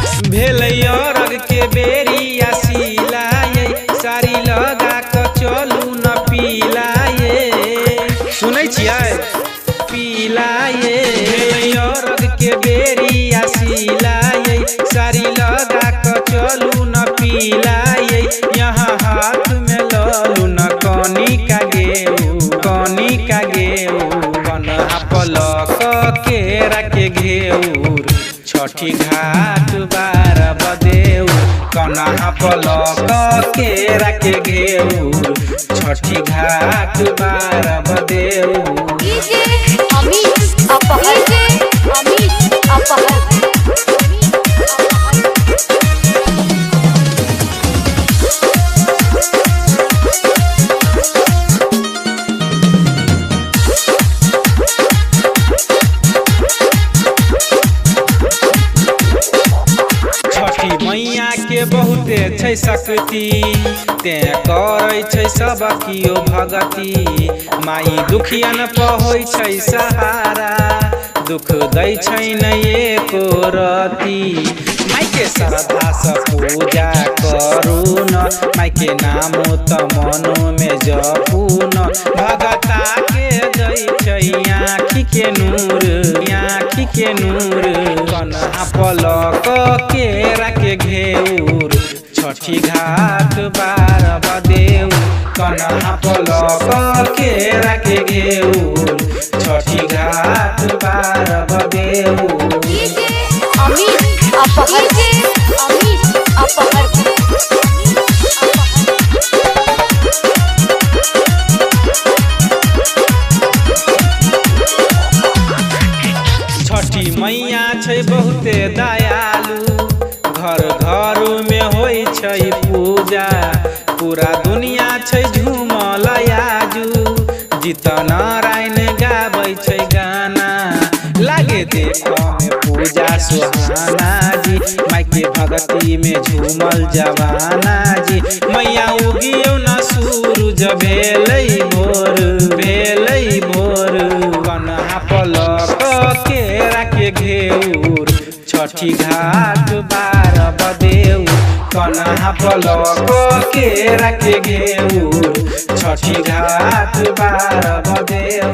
रग के बेरी आसीला ये सारी लगा के चलू न पीला ये सुनै छियै पीला ये रग के बेरी आसीला ये सारी लगा के चलू न पीला ये यहाँ हाथ में ललू न कनी का गेऊ कन्हा पलक के रखे घेऊर छठी घाट बार बदेऊ कन्हा पलक के रखे घेऊर छठी घाट बार बदेऊ। मैया के बहुते छै शक्ति ते करै छै सब कियो भगती माई दुखियन पहोय छै सहारा दुख दै छै न एको रति माई के श्रद्धा से पूजा करू न माई के नाम त मनो में जपू न भगता के दै छै आँखि के नूर कन्हा पलक के रखे घेऊर छठी घाट बार बदेऊ कन्हा पलक के रखे घेऊर छठी घाट बार बदेऊ। छठी मैया छै बहुते दयालु घर घर में होय छै पूजा पूरा दुनिया छै झूमल आजू जीत नारायण गाबै छै गाना लागे देखो में पूजा सुहाना जी माई के भक्ति में झूमल जवाना जी मैया उगियो न सूरज भेलै भोर कन्हा पलक के रखे घेऊर छठी घाट बार बदेऊ कन्हा पलक के रखे घेऊर छठी घाट बार बदेऊ।